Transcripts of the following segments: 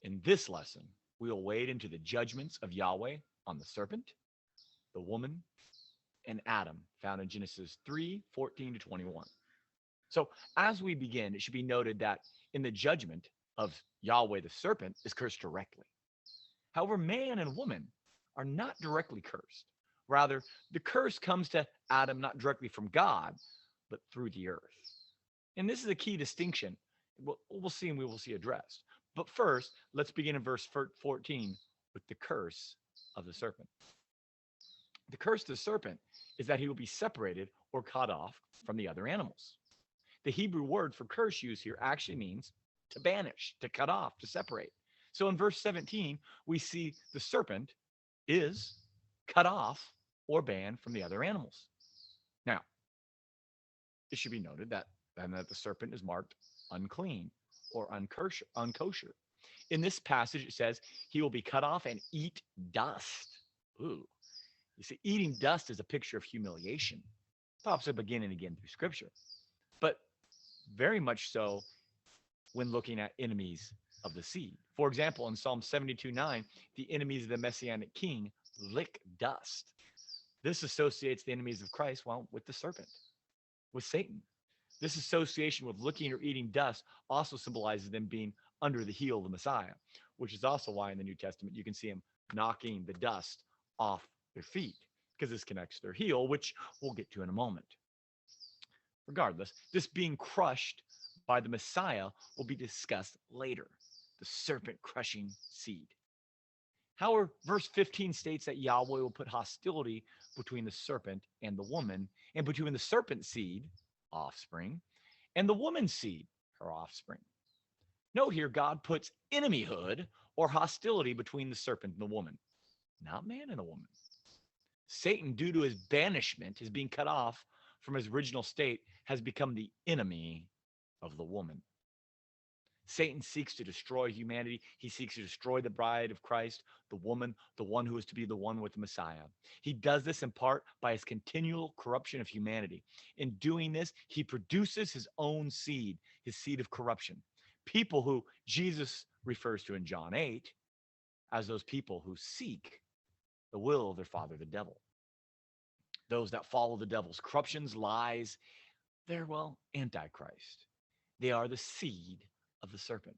In this lesson, we will wade into the judgments of Yahweh on the serpent, the woman, and Adam, found in Genesis 3:14 to 21. So, as we begin, it should be noted that in the judgment of Yahweh, the serpent is cursed directly. However, man and woman are not directly cursed. Rather, the curse comes to Adam not directly from God, but through the earth. And this is a key distinction we'll see and we will see addressed. But first, let's begin in verse 14 with the curse of the serpent. The curse of the serpent is that he will be separated or cut off from the other animals. The Hebrew word for curse used here actually means to banish, to cut off, to separate. So in verse 17, we see the serpent is cut off or banned from the other animals. Now, it should be noted that the serpent is marked unclean or unkosher. In this passage, it says he will be cut off and eat dust. Ooh. You see, eating dust is a picture of humiliation. It pops up again and again through Scripture. But very much so when looking at enemies of the seed. For example, in Psalm 72:9, the enemies of the Messianic king lick dust. This associates the enemies of Christ, well, with the serpent, with Satan. This association with licking or eating dust also symbolizes them being under the heel of the Messiah, which is also why in the New Testament you can see him knocking the dust off their feet, because this connects their heel, which we'll get to in a moment. Regardless, this being crushed by the Messiah will be discussed later, the serpent crushing seed. However, verse 15 states that Yahweh will put hostility between the serpent and the woman, and between the serpent's seed, offspring, and the woman's seed, her offspring. Note here, God puts enemyhood or hostility between the serpent and the woman, not man and a woman. Satan, due to his banishment, his being cut off from his original state, has become the enemy of the woman. Satan seeks to destroy humanity. He seeks to destroy the bride of Christ, the woman, the one who is to be the one with the Messiah. He does this in part by his continual corruption of humanity. In doing this, he produces his own seed, his seed of corruption. People who Jesus refers to in John 8 as those people who seek the will of their father, the devil. Those that follow the devil's corruptions, lies, they're, well, antichrist. They are the seed of the serpent.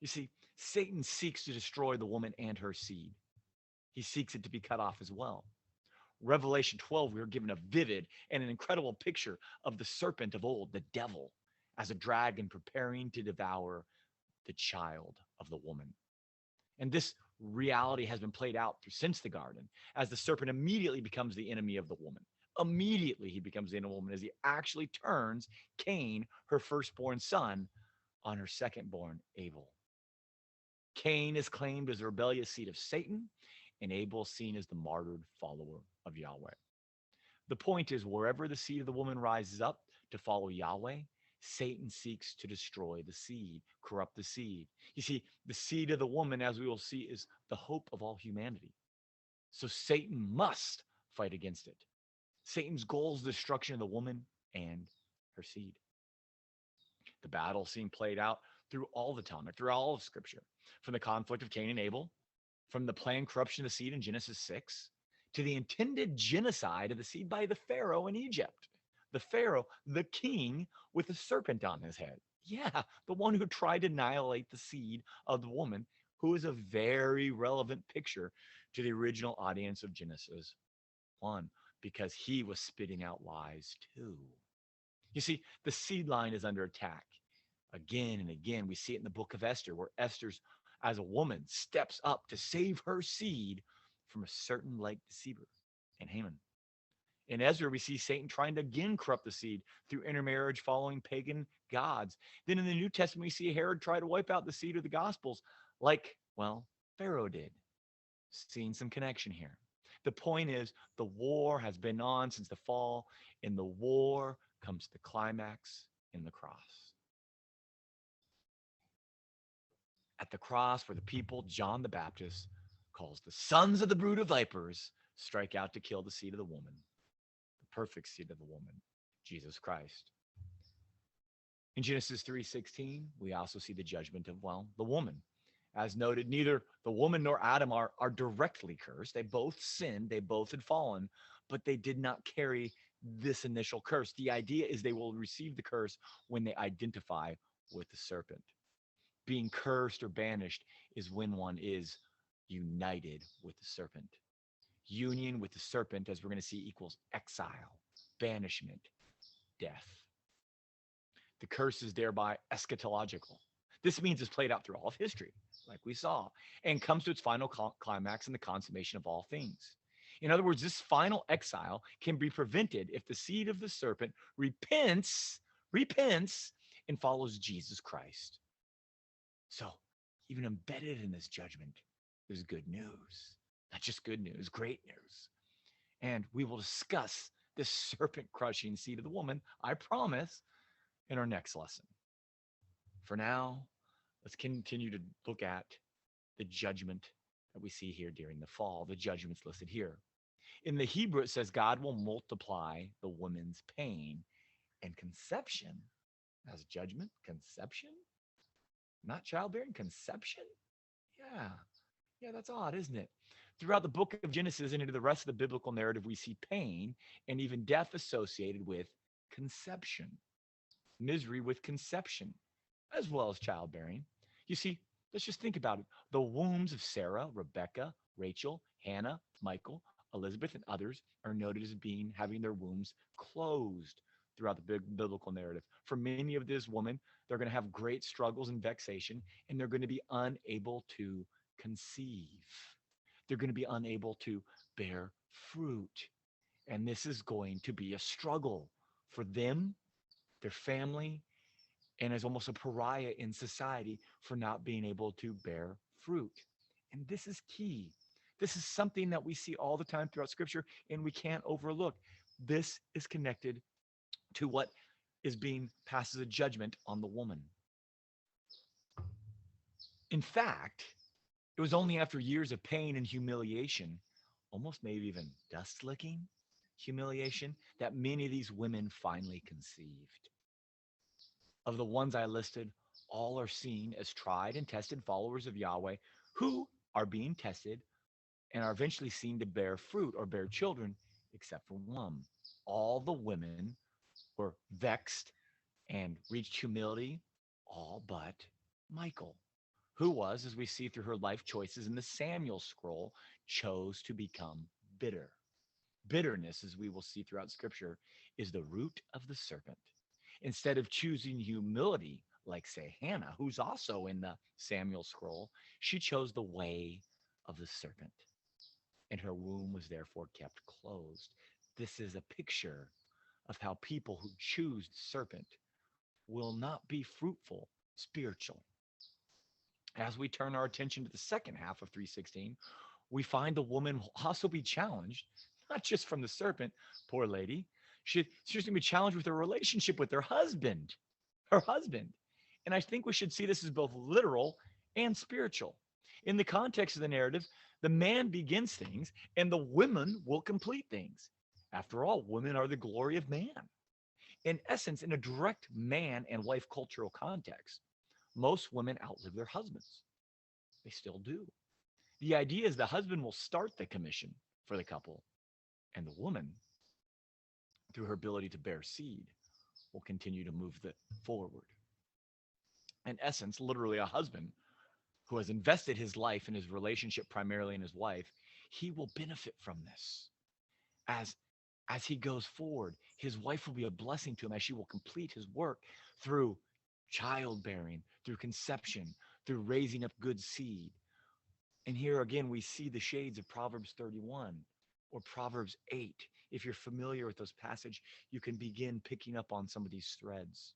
You see, Satan seeks to destroy the woman and her seed. He seeks it to be cut off as well. Revelation 12, we are given a vivid and an incredible picture of the serpent of old, the devil, as a dragon preparing to devour the child of the woman. And this reality has been played out since the garden, as the serpent immediately becomes the enemy of the woman. Immediately he becomes the enemy of the woman as he actually turns Cain, her firstborn son, on her secondborn, Abel. Cain is claimed as the rebellious seed of Satan, and Abel is seen as the martyred follower of Yahweh. The point is, wherever the seed of the woman rises up to follow Yahweh, Satan seeks to destroy the seed, corrupt the seed. You see, the seed of the woman, as we will see, is the hope of all humanity. So Satan must fight against it. Satan's goal is the destruction of the woman and her seed. The battle seen played out through all the Talmud, through all of Scripture, from the conflict of Cain and Abel, from the planned corruption of the seed in Genesis 6, to the intended genocide of the seed by the Pharaoh in Egypt. The Pharaoh, the king with a serpent on his head. Yeah, the one who tried to annihilate the seed of the woman, who is a very relevant picture to the original audience of Genesis 1, because he was spitting out lies too. You see, the seed line is under attack. Again and again, we see it in the book of Esther, where Esther's, as a woman, steps up to save her seed from a certain like deceiver and Haman. In Ezra, we see Satan trying to again corrupt the seed through intermarriage following pagan gods. Then in the New Testament, we see Herod try to wipe out the seed of the Gospels like, well, Pharaoh did. Seeing some connection here. The point is, the war has been on since the fall. In the war comes the climax in the cross. At the cross, where the people, John the Baptist calls the sons of the brood of vipers, strike out to kill the seed of the woman, the perfect seed of the woman, Jesus Christ. In Genesis 3:16, we also see the judgment of, well, the woman, As noted, neither the woman nor Adam are directly cursed. They both sinned, they both had fallen, but they did not carry this initial curse. The idea is they will receive the curse when they identify with the serpent. Being cursed or banished is when one is united with the serpent. Union with the serpent, as we're going to see, equals exile, banishment, death. The curse is thereby eschatological. This means it's played out through all of history, like we saw, and comes to its final climax in the consummation of all things. In other words, this final exile can be prevented if the seed of the serpent repents, and follows Jesus Christ. So, even embedded in this judgment is good news. Not just good news, great news. And we will discuss this serpent crushing seed of the woman, I promise, in our next lesson. For now, let's continue to look at the judgment that we see here during the fall, the judgments listed here. In the Hebrew, it says God will multiply the woman's pain and conception as judgment. Conception? Not childbearing, conception? Yeah. Yeah, that's odd, isn't it? Throughout the book of Genesis and into the rest of the biblical narrative, we see pain and even death associated with conception, misery with conception, as well as childbearing. You see, let's just think about it. The wombs of Sarah, Rebecca, Rachel, Hannah, Michael, Elizabeth, and others are noted as having their wombs closed throughout the biblical narrative. For many of these women, they're going to have great struggles and vexation, and they're going to be unable to conceive. They're going to be unable to bear fruit. And this is going to be a struggle for them, their family, and as almost a pariah in society for not being able to bear fruit. And this is key. This is something that we see all the time throughout Scripture, and we can't overlook. This is connected to what is being passed as a judgment on the woman. In fact, it was only after years of pain and humiliation, almost maybe even dust licking humiliation, that many of these women finally conceived. Of the ones I listed, all are seen as tried and tested followers of Yahweh who are being tested and are eventually seen to bear fruit or bear children, except for one. All the women were vexed and reached humility, all but Michael, who was, as we see through her life choices in the Samuel scroll, chose to become bitter. Bitterness, as we will see throughout Scripture, is the root of the serpent. Instead of choosing humility, like, say, Hannah, who's also in the Samuel scroll, she chose the way of the serpent, and her womb was therefore kept closed. This is a picture of how people who choose the serpent will not be fruitful spiritually. As we turn our attention to the second half of 3:16, we find the woman will also be challenged, not just from the serpent, poor lady. She's going to be challenged with her relationship with her husband. And I think we should see this as both literal and spiritual. In the context of the narrative, the man begins things and the women will complete things. After all, women are the glory of man. In essence, in a direct man and wife cultural context, most women outlive their husbands. They still do. The idea is the husband will start the commission for the couple, and the woman, through her ability to bear seed, will continue to move it forward. In essence, literally a husband who has invested his life and his relationship primarily in his wife, he will benefit from this. As as he goes forward, his wife will be a blessing to him as she will complete his work through childbearing, through conception, through raising up good seed. And here again, we see the shades of Proverbs 31 or Proverbs 8. If you're familiar with those passages, you can begin picking up on some of these threads.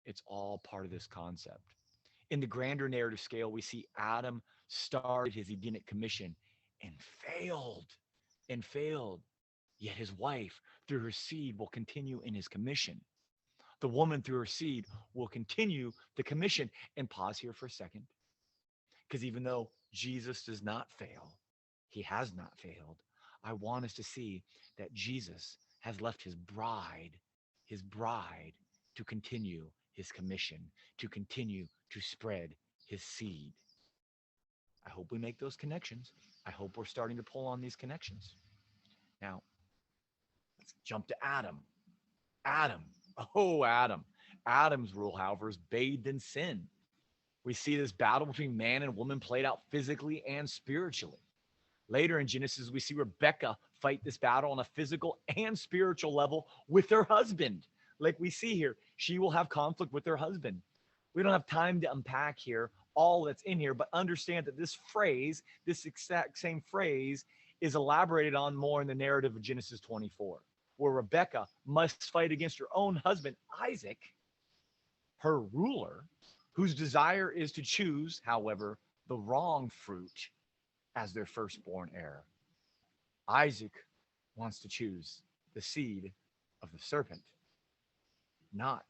It's all part of this concept. In the grander narrative scale, we see Adam started his Edenic commission and failed. Yet his wife, through her seed, will continue in his commission. The woman, through her seed, will continue the commission. And pause here for a second, because even though Jesus does not fail, he has not failed. I want us to see that Jesus has left his bride to continue his commission, to continue to spread his seed. I hope we make those connections. I hope we're starting to pull on these connections. Now, let's jump to Adam. Adam. Oh, Adam. Adam's rule, however, is bathed in sin. We see this battle between man and woman played out physically and spiritually. Later in Genesis, we see Rebecca fight this battle on a physical and spiritual level with her husband. Like we see here, she will have conflict with her husband. We don't have time to unpack here all that's in here, but understand that this phrase, this exact same phrase, is elaborated on more in the narrative of Genesis 24, where Rebecca must fight against her own husband, Isaac, her ruler, whose desire is to choose, however, the wrong fruit as their firstborn heir. Isaac wants to choose the seed of the serpent, not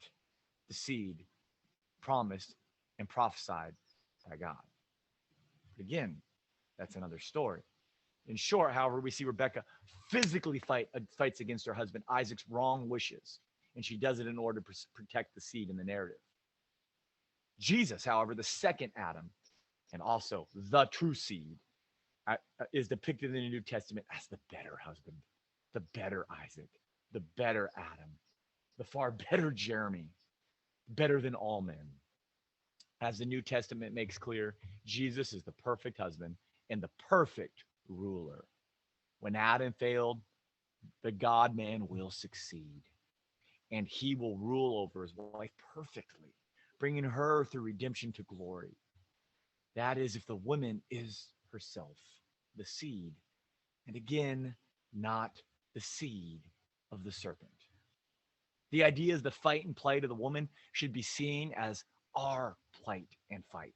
the seed promised and prophesied by God. But again, that's another story. In short, however, we see Rebecca physically fights against her husband Isaac's wrong wishes, and she does it in order to protect the seed in the narrative. Jesus, however, the second Adam, and also the true seed, is depicted in the New Testament as the better husband, the better Isaac, the better Adam, the far better Jeremy, better than all men. As the New Testament makes clear, Jesus is the perfect husband and the perfect ruler. When Adam failed, the God-man will succeed, and he will rule over his wife perfectly, bringing her through redemption to glory. That is, if the woman is herself, the seed, and again, not the seed of the serpent. The idea is the fight and plight of the woman should be seen as our plight and fight.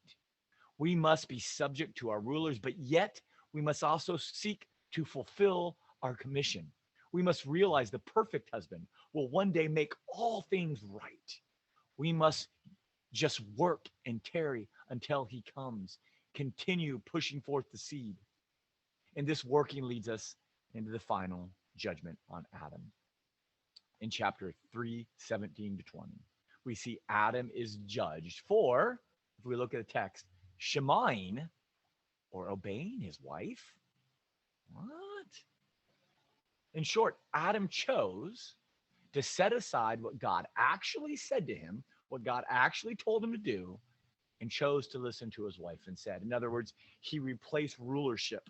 We must be subject to our rulers, but yet we must also seek to fulfill our commission. We must realize the perfect husband will one day make all things right. We must just work and tarry until he comes, continue pushing forth the seed. And this working leads us into the final judgment on Adam. In chapter 3, 17 to 20, we see Adam is judged for, if we look at the text, shemaing, or obeying his wife. What? In short, Adam chose to set aside what God actually said to him, what God actually told him to do, and chose to listen to his wife instead. In other words, he replaced rulership.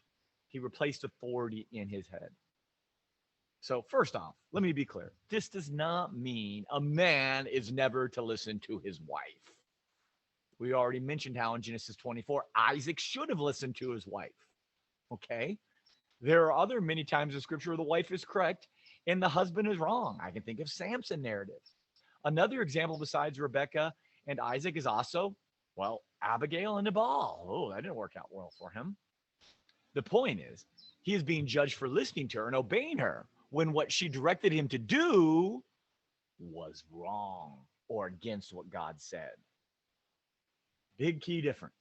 He replaced authority in his head. So first off, let me be clear. This does not mean a man is never to listen to his wife. We already mentioned how in Genesis 24, Isaac should have listened to his wife. Okay? There are other many times in scripture where the wife is correct and the husband is wrong. I can think of Samson narrative. Another example besides Rebecca and Isaac is also, well, Abigail and Nabal. Oh, that didn't work out well for him. The point is, he is being judged for listening to her and obeying her when what she directed him to do was wrong or against what God said. Big key difference.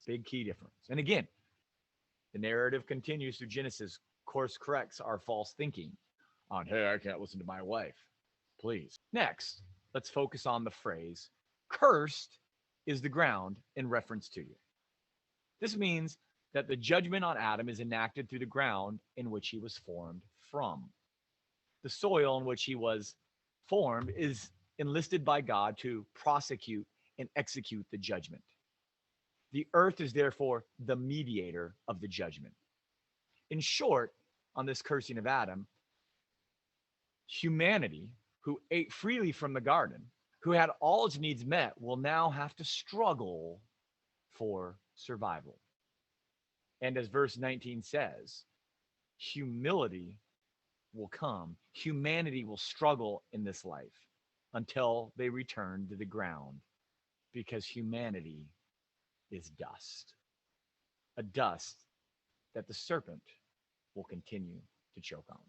Big key difference. And again, the narrative continues through Genesis, course corrects our false thinking on, hey, I can't listen to my wife. Please. Next, let's focus on the phrase, cursed is the ground in reference to you. This means that the judgment on Adam is enacted through the ground in which he was formed from. The soil in which he was formed is enlisted by God to prosecute and execute the judgment. The earth is therefore the mediator of the judgment. In short, on this cursing of Adam, humanity, who ate freely from the garden, who had all its needs met, will now have to struggle for survival. And as verse 19 says, humility will come. Humanity will struggle in this life until they return to the ground, because humanity is dust, a dust that the serpent will continue to choke on.